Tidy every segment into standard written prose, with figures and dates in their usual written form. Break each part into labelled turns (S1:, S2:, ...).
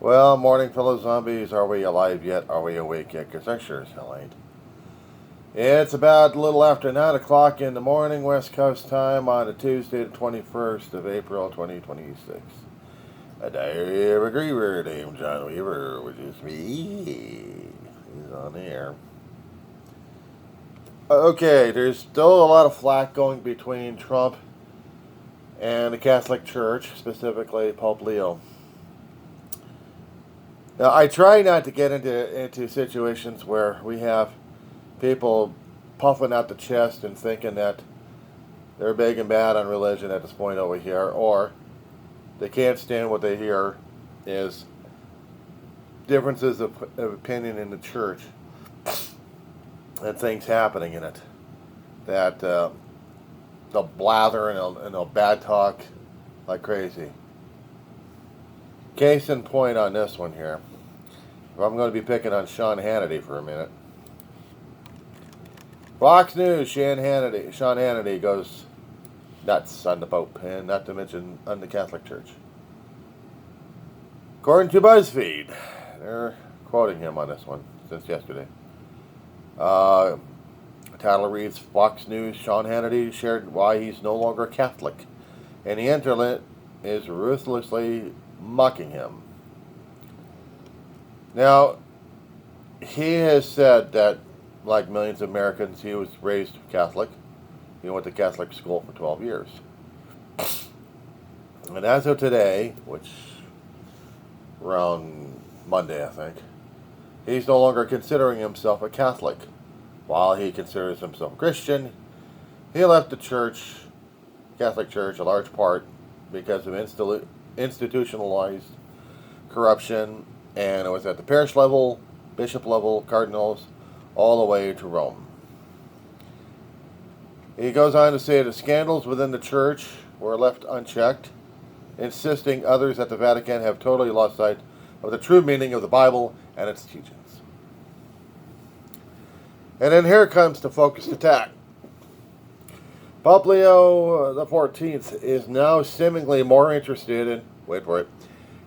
S1: Well, morning, fellow zombies. Are we alive yet? Are we awake yet? Because I sure as hell ain't. It's about a little after 9 o'clock in the morning, West Coast time, on a Tuesday, the 21st of April, 2026. A diary of a griever named John Weaver, which is me. He's on the air. Okay, there's still a lot of flack going between Trump and the Catholic Church, specifically Pope Leo. Now, I try not to get into situations where we have people puffing out the chest and thinking that they're big and bad on religion at this point over here, or they can't stand what they hear is differences of opinion in the church and things happening in it. That they'll blather and they'll bad talk like crazy. Case in point on this one here. I'm going to be picking on Sean Hannity for a minute. Fox News, Sean Hannity goes nuts on the Pope, and not to mention on the Catholic Church. According to BuzzFeed, they're quoting him on this one since yesterday. Title reads, Fox News, Sean Hannity shared why he's no longer Catholic, and the internet is ruthlessly mocking him. Now, he has said that, like millions of Americans, he was raised Catholic. He went to Catholic school for 12 years. And as of today, which around Monday, I think, he's no longer considering himself a Catholic. While he considers himself a Christian, he left the church, Catholic Church, a large part because of institutionalized corruption, and it was at the parish level, bishop level, cardinals, all the way to Rome. He goes on to say the scandals within the church were left unchecked, insisting others at the Vatican have totally lost sight of the true meaning of the Bible and its teachings. And then here comes the focused attack. Pope Leo XIV is now seemingly more interested in, wait for it,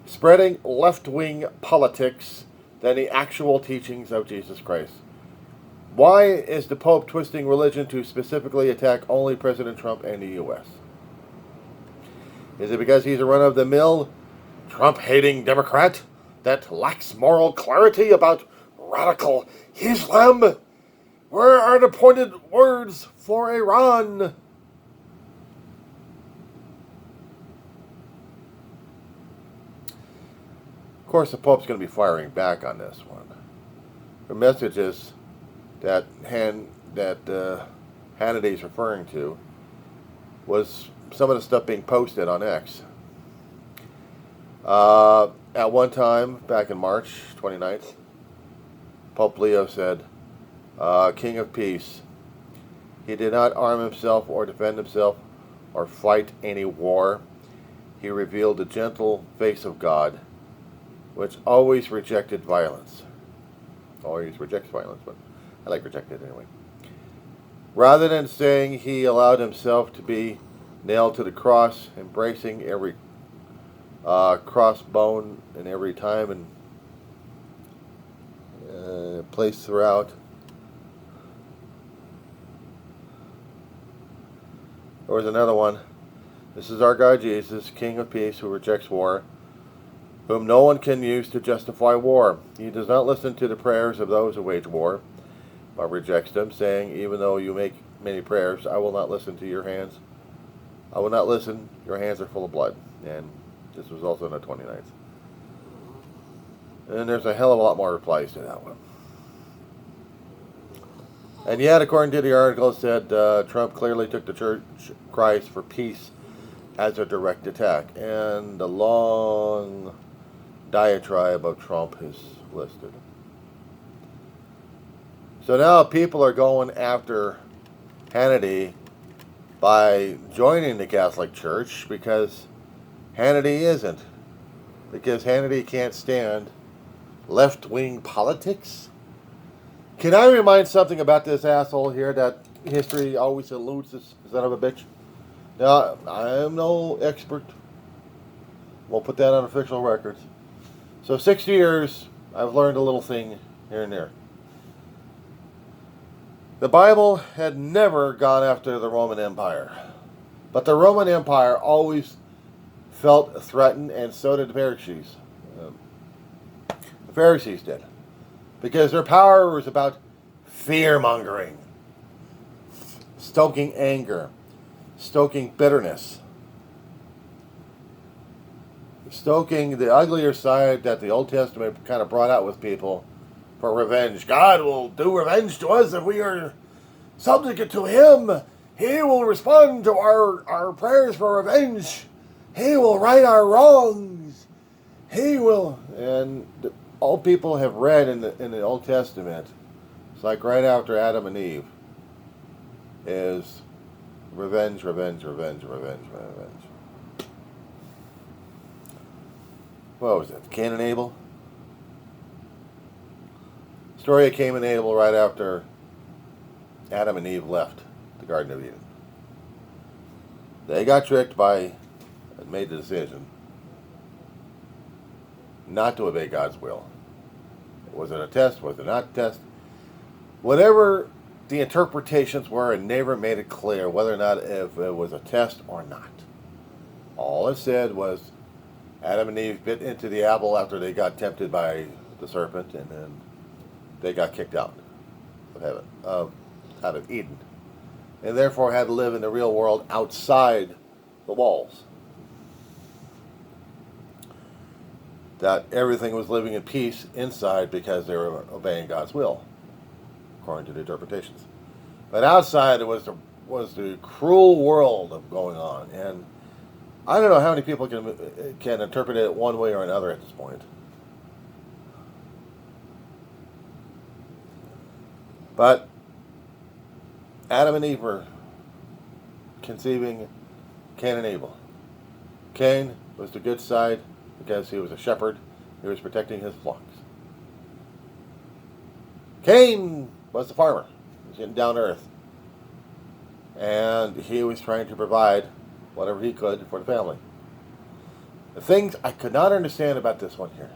S1: spreading left-wing politics than the actual teachings of Jesus Christ. Why is the Pope twisting religion to specifically attack only President Trump and the U.S.? Is it because he's a run-of-the-mill, Trump-hating Democrat that lacks moral clarity about radical Islam? Where are the pointed words for Iran? Of course, the Pope's going to be firing back on this one. The messages that Hannity's referring to was some of the stuff being posted on X. At one time, back in March 29th, Pope Leo said, King of Peace. He did not arm himself or defend himself or fight any war. He revealed the gentle face of God, which always rejected violence. Always rejects violence, but I like rejected anyway. Rather than saying he allowed himself to be nailed to the cross, embracing every crossbone in every time and place throughout. There was another one. This is our God Jesus, King of Peace, who rejects war, whom no one can use to justify war. He does not listen to the prayers of those who wage war, but rejects them, saying, even though you make many prayers, I will not listen to your hands. I will not listen. Your hands are full of blood. And this was also on the 29th. And there's a hell of a lot more replies to that one. And yet, according to the article, it said Trump clearly took the church cries for peace as a direct attack. And the long diatribe of Trump is listed. So now people are going after Hannity by joining the Catholic Church because Hannity isn't. Because Hannity can't stand left-wing politics. Can I remind something about this asshole here that history always eludes this son of a bitch? Now, I am no expert. We'll put that on official records. So 60 years, I've learned a little thing here and there. The Bible had never gone after the Roman Empire. But the Roman Empire always felt threatened, and so did the Pharisees. The Pharisees did. Because their power was about fear-mongering, stoking anger, stoking bitterness, stoking the uglier side that the Old Testament kind of brought out with people for revenge. God will do revenge to us if we are subject to Him. He will respond to our prayers for revenge. He will right our wrongs. He will. And all people have read in the Old Testament, it's like right after Adam and Eve, is revenge, revenge, revenge, revenge, revenge. What was it? Cain and Abel? Story of Cain and Abel right after Adam and Eve left the Garden of Eden. They got tricked by and made the decision not to obey God's will. Was it a test? Was it not a test? Whatever the interpretations were, it never made it clear whether or not if it was a test or not. All it said was Adam and Eve bit into the apple after they got tempted by the serpent, and then they got kicked out of heaven, out of Eden, and therefore had to live in the real world outside the walls. That everything was living in peace inside because they were obeying God's will, according to the interpretations. But outside it was the cruel world of going on, and I don't know how many people can interpret it one way or another at this point. But Adam and Eve were conceiving Cain and Abel. Cain was the good side because he was a shepherd. He was protecting his flocks. Cain was the farmer. He was getting down to earth. And he was trying to provide whatever he could for the family. The things I could not understand about this one here.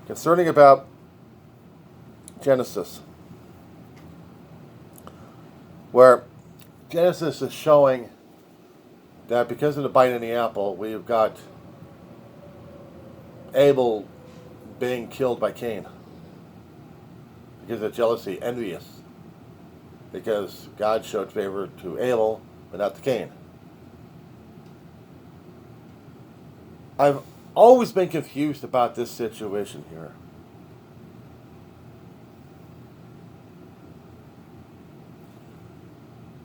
S1: Concerning about Genesis, where Genesis is showing that because of the bite in the apple, we've got Abel being killed by Cain because of jealousy, envious, because God showed favor to Abel but not to Cain. I've always been confused about this situation here.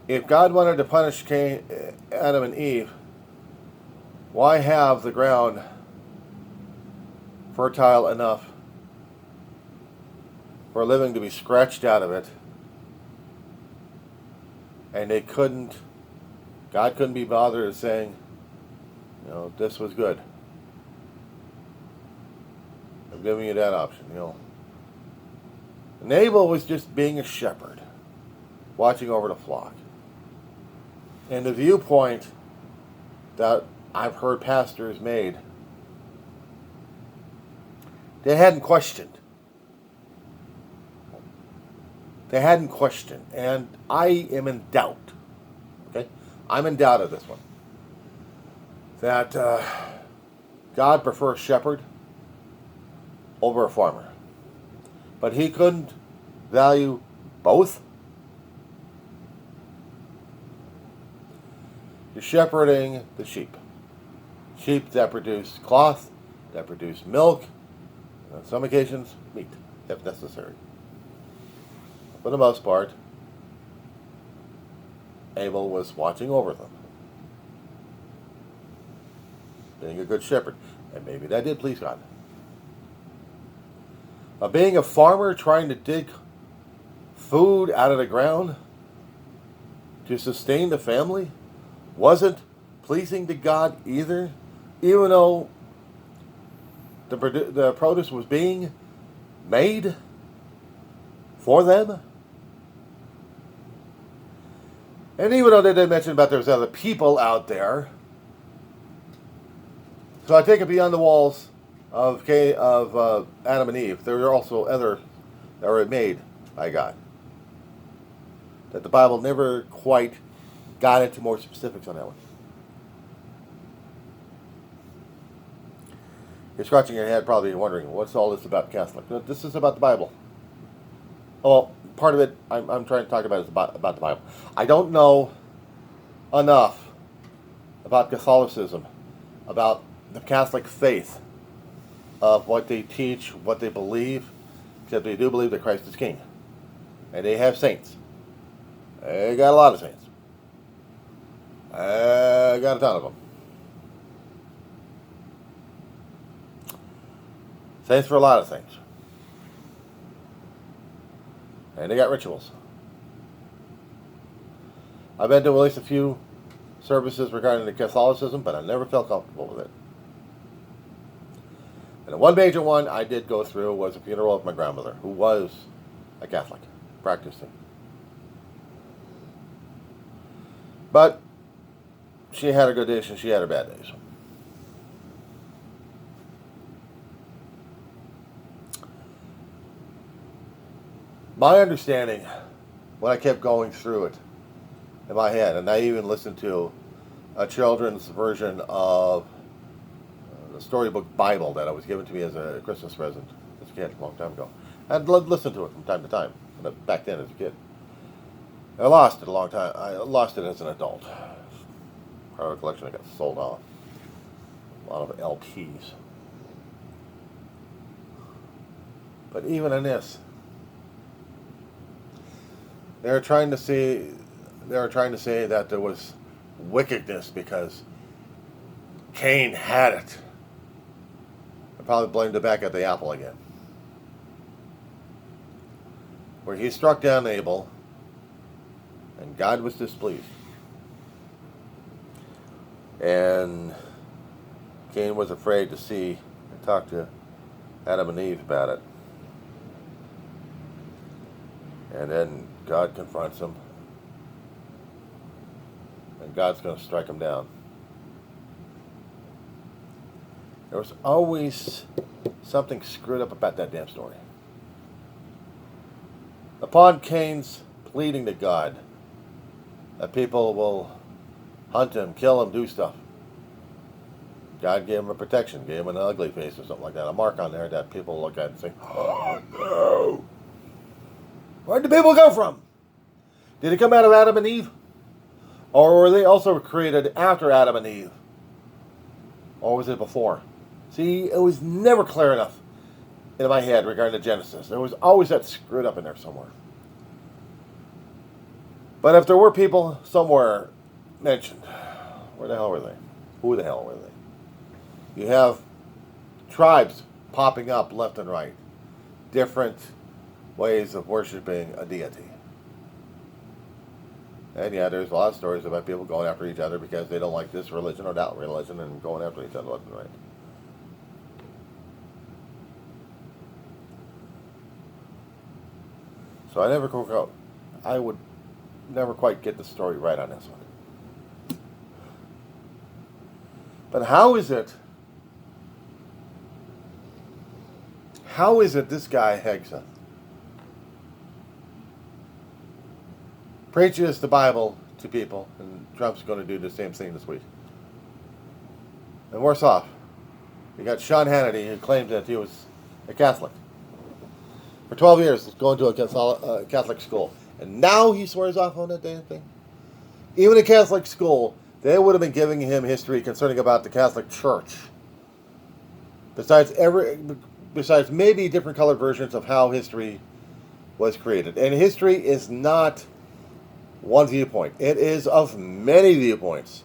S1: If God wanted to punish Adam and Eve, why have the ground fertile enough for a living to be scratched out of it, and God couldn't be bothered with saying, this was good. I'm giving you that option, And Abel was just being a shepherd, watching over the flock. And the viewpoint that I've heard pastors made, they hadn't questioned. They hadn't questioned. And I am in doubt. Okay? I'm in doubt of this one. That God prefers shepherd over a farmer. But he couldn't value both. You're shepherding the sheep. Sheep that produce cloth, that produce milk, and on some occasions, meat, if necessary. For the most part, Abel was watching over them, being a good shepherd. And maybe that did please God. Being a farmer trying to dig food out of the ground to sustain the family wasn't pleasing to God either, even though the produce was being made for them. And even though they did mention about there's other people out there, So I take it beyond the walls of Adam and Eve. There are also other that were made by God. That the Bible never quite got into more specifics on that one. You're scratching your head probably wondering, what's all this about Catholic? No, this is about the Bible. Well, part of it I'm trying to talk about is about the Bible. I don't know enough about Catholicism, about the Catholic faith, of what they teach, what they believe, except they do believe that Christ is King. And they have saints. They got a lot of saints. I got a ton of them. Saints for a lot of things. And they got rituals. I've been to at least a few services regarding the Catholicism, but I never felt comfortable with it. And the one major one I did go through was a funeral of my grandmother, who was a Catholic, practicing. But she had her good days and she had her bad days. My understanding, when I kept going through it in my head, and I even listened to a children's version of the storybook Bible that was given to me as a Christmas present as a kid a long time ago. I'd listen to it from time to time, back then as a kid. I lost it a long time. I lost it as an adult. Part of a collection I got sold off. A lot of LPs. But even in this, they were trying to say that there was wickedness because Cain had it. I probably blamed it back at the apple again, where he struck down Abel, and God was displeased, and Cain was afraid to see and talk to Adam and Eve about it, and then God confronts him, and God's going to strike him down. There was always something screwed up about that damn story. Upon Cain's pleading to God that people will hunt him, kill him, do stuff, God gave him a protection, gave him an ugly face or something like that, a mark on there that people look at and say, oh no! Where'd the people come from? Did it come out of Adam and Eve? Or were they also created after Adam and Eve? Or was it before? See, it was never clear enough in my head regarding the Genesis. There was always that screwed up in there somewhere. But if there were people somewhere mentioned, where the hell were they? Who the hell were they? You have tribes popping up left and right. Different ways of worshiping a deity. And yeah, there's a lot of stories about people going after each other because they don't like this religion or that religion and going after each other left and right. So I would never quite get the story right on this one. But how is it this guy Hegseth preaches the Bible to people, and Trump's going to do the same thing this week? And worse off, you got Sean Hannity, who claims that he was a Catholic for 12 years, going to a Catholic school, and now he swears off on that damn thing. Even a Catholic school, they would have been giving him history concerning about the Catholic Church. Besides maybe different colored versions of how history was created. And history is not one viewpoint. It is of many viewpoints.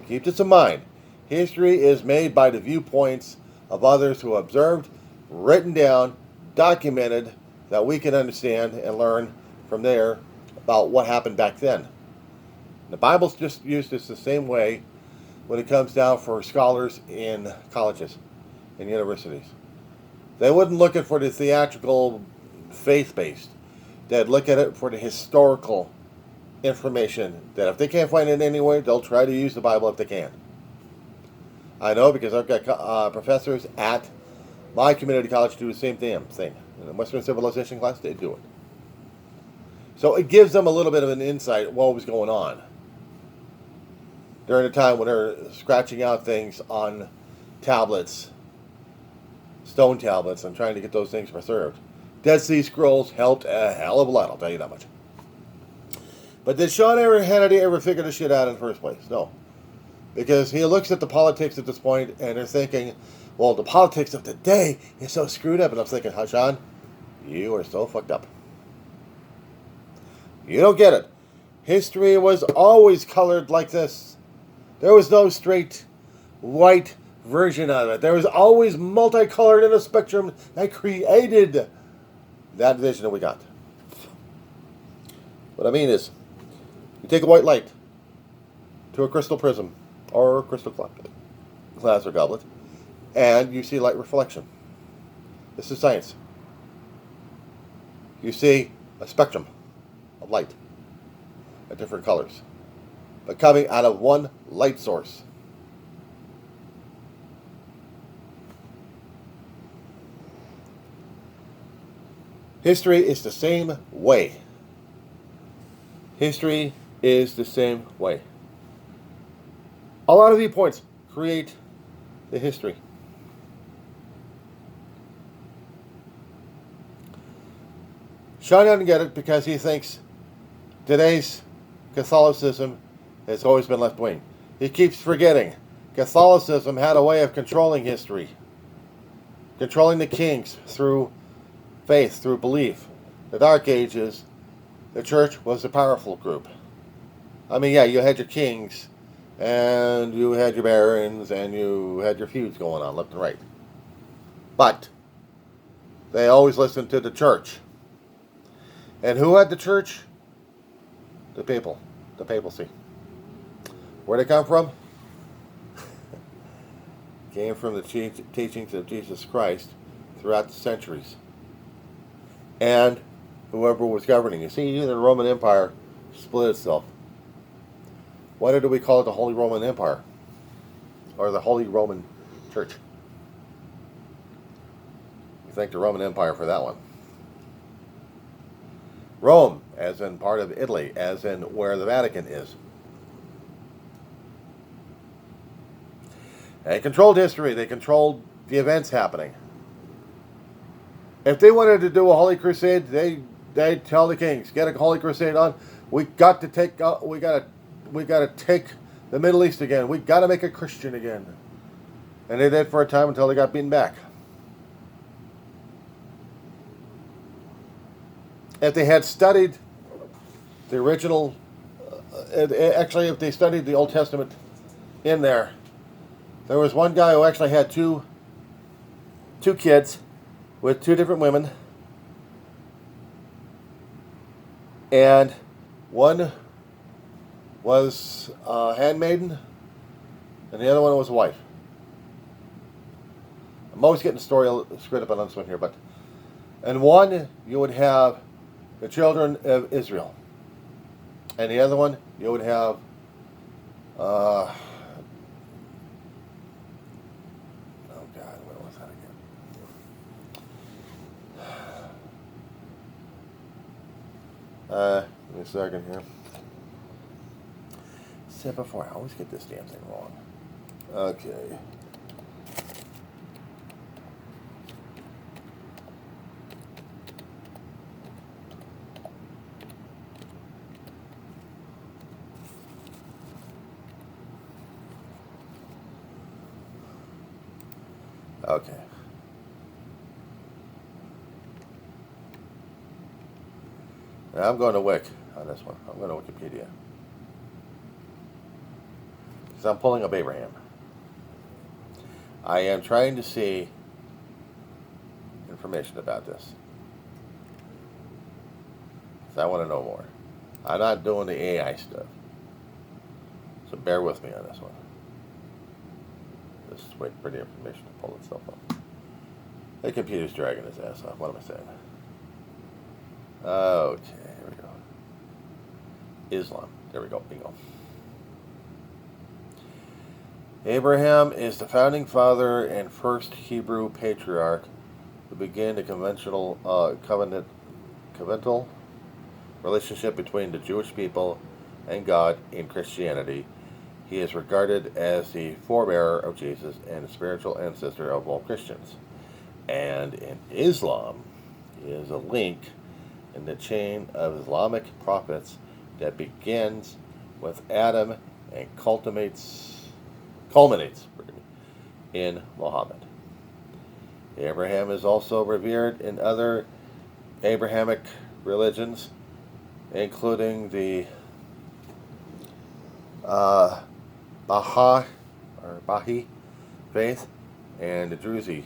S1: Keep this in mind. History is made by the viewpoints of others who observed, written down, documented, that we can understand and learn from there about what happened back then. The Bible's just used this the same way when it comes down for scholars in colleges and universities. They wouldn't look at for the theatrical, faith-based. They'd look at it for the historical information, that if they can't find it anywhere, they'll try to use the Bible if they can. I know because I've got professors at my community college do the same damn thing. In the Western Civilization class, they do it. So it gives them a little bit of an insight of what was going on during the time when they're scratching out things on tablets, stone tablets, and trying to get those things preserved. Dead Sea Scrolls helped a hell of a lot, I'll tell you that much. But did Sean Hannity ever figure this shit out in the first place? No. Because he looks at the politics at this point and they're thinking, well, the politics of today is so screwed up. And I'm thinking, Sean, you are so fucked up. You don't get it. History was always colored like this. There was no straight white version of it. There was always multicolored in a spectrum that created that vision that we got. What I mean is, you take a white light to a crystal prism or a crystal glass or goblet, and you see light reflection. This is science. You see a spectrum of light at different colors, but coming out of one light source. History is the same way. History is the same way. A lot of viewpoints create the history. Sean doesn't get it because he thinks today's Catholicism has always been left-wing. He keeps forgetting Catholicism had a way of controlling history, controlling the kings through faith, through belief. The Dark Ages, the church was a powerful group. I mean, yeah, you had your kings, and you had your barons, and you had your feuds going on left and right. But they always listened to the church. And who had the church? The people. The papacy. Where'd it come from? Came from the teachings of Jesus Christ throughout the centuries. And whoever was governing. You see, the Roman Empire split itself. Why did we call it the Holy Roman Empire? Or the Holy Roman Church? We thank the Roman Empire for that one. Rome, as in part of Italy, as in where the Vatican is. They controlled history. They controlled the events happening. If they wanted to do a Holy Crusade, they'd tell the kings, get a Holy Crusade on. We got to take the Middle East again. We got to make it Christian again. And they did for a time until they got beaten back. If they had studied the original, actually, if they studied the Old Testament in there was one guy who actually had two kids with two different women, and one was a handmaiden, and the other one was a wife. I'm always getting the story screwed up on this one here, but in one you would have the children of Israel, and the other one you would have give me a second here. Said before, I always get this damn thing wrong. Okay. Okay. Now I'm going to Wik on this one. I'm going to Wikipedia. Because I'm pulling up Abraham. I am trying to see information about this. Because I want to know more. I'm not doing the AI stuff. So bear with me on this one. Just wait for the information to pull itself up. The computer's dragging his ass off. What am I saying? Okay, here we go. Islam. There we go. Bingo. Abraham is the founding father and first Hebrew patriarch who began the covenantal relationship between the Jewish people and God in Christianity. He is regarded as the forebearer of Jesus and the spiritual ancestor of all Christians. And in Islam, he is a link in the chain of Islamic prophets that begins with Adam and culminates in Muhammad. Abraham is also revered in other Abrahamic religions, including the Baha'i faith and the Druze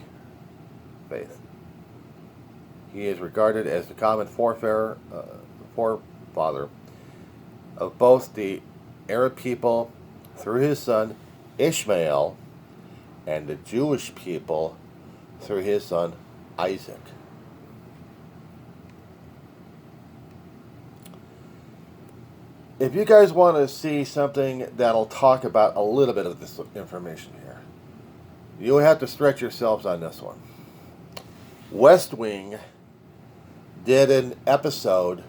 S1: faith. He is regarded as the common forefather of both the Arab people through his son Ishmael and the Jewish people through his son Isaac. If you guys want to see something that'll talk about a little bit of this information here, you'll have to stretch yourselves on this one. West Wing did an episode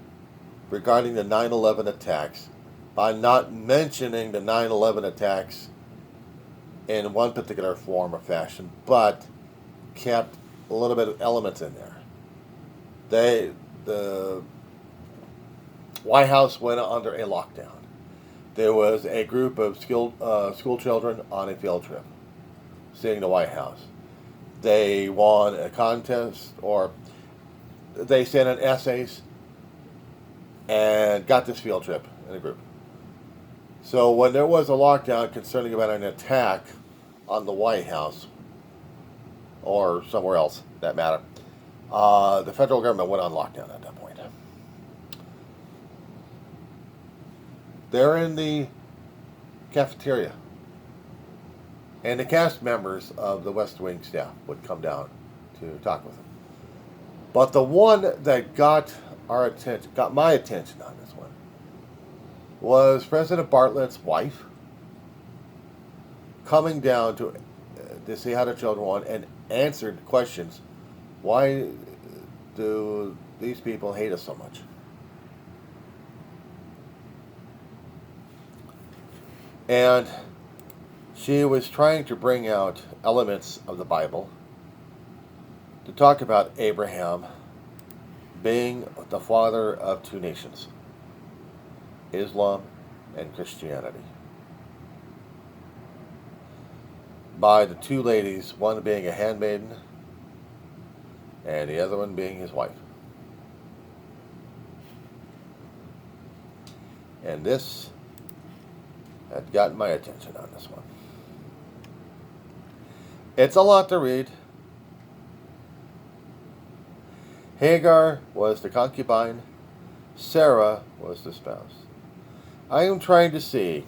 S1: regarding the 9/11 attacks by not mentioning the 9/11 attacks in one particular form or fashion, but kept a little bit of elements in there. The White House went under a lockdown. There was a group of school children on a field trip, seeing the White House. They won a contest, or they sent in essays and got this field trip in a group. So when there was a lockdown concerning about an attack on the White House, or somewhere else, that matter, the federal government went on lockdown at that point. They're in the cafeteria, and the cast members of the West Wing staff would come down to talk with them. But the one that got my attention on this one, was President Bartlett's wife coming down to see how the children won and answered questions. Why do these people hate us so much? And she was trying to bring out elements of the Bible to talk about Abraham being the father of two nations, Islam and Christianity. By the two ladies, one being a handmaiden and the other one being his wife. And this had gotten my attention on this one. It's a lot to read. Hagar was the concubine. Sarah was the spouse. I am trying to see.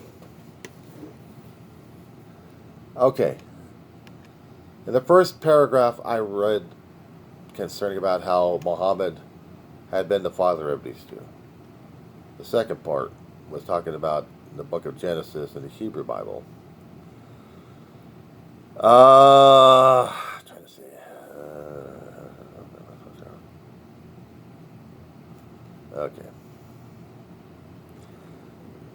S1: Okay. In the first paragraph I read concerning about how Muhammad had been the father of these two. The second part was talking about the book of Genesis in the Hebrew Bible. Trying to see. Okay.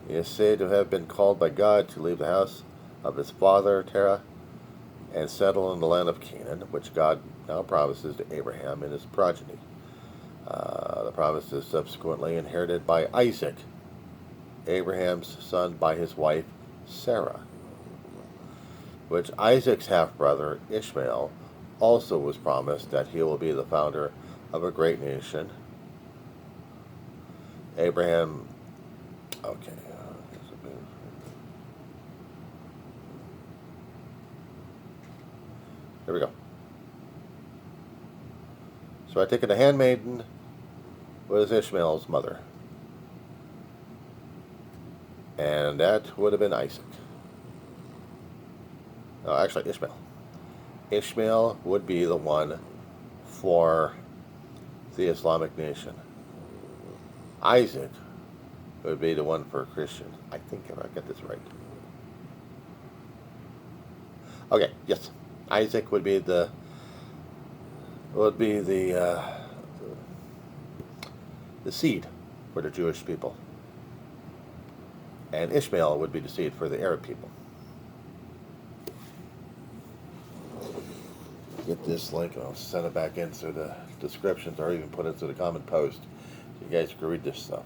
S1: He is said to have been called by God to leave the house of his father Terah and settle in the land of Canaan, which God now promises to Abraham and his progeny. The promise is subsequently inherited by Isaac, Abraham's son by his wife Sarah, which Isaac's half-brother Ishmael also was promised that he will be the founder of a great nation. Abraham, okay. Here we go. So I take it the handmaiden was Ishmael's mother. And that would have been Isaac. No, actually Ishmael. Ishmael would be the one for the Islamic nation. Isaac would be the one for Christians. I think if I get this right. Okay, yes, Isaac would be the seed for the Jewish people, and Ishmael would be the seed for the Arab people. Get this link and I'll send it back into the descriptions or even put it to the comment post so you guys can read this stuff.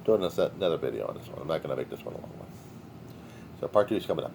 S1: Doing another video on this one. I'm not going to make this one a long one. So part 2 is coming up.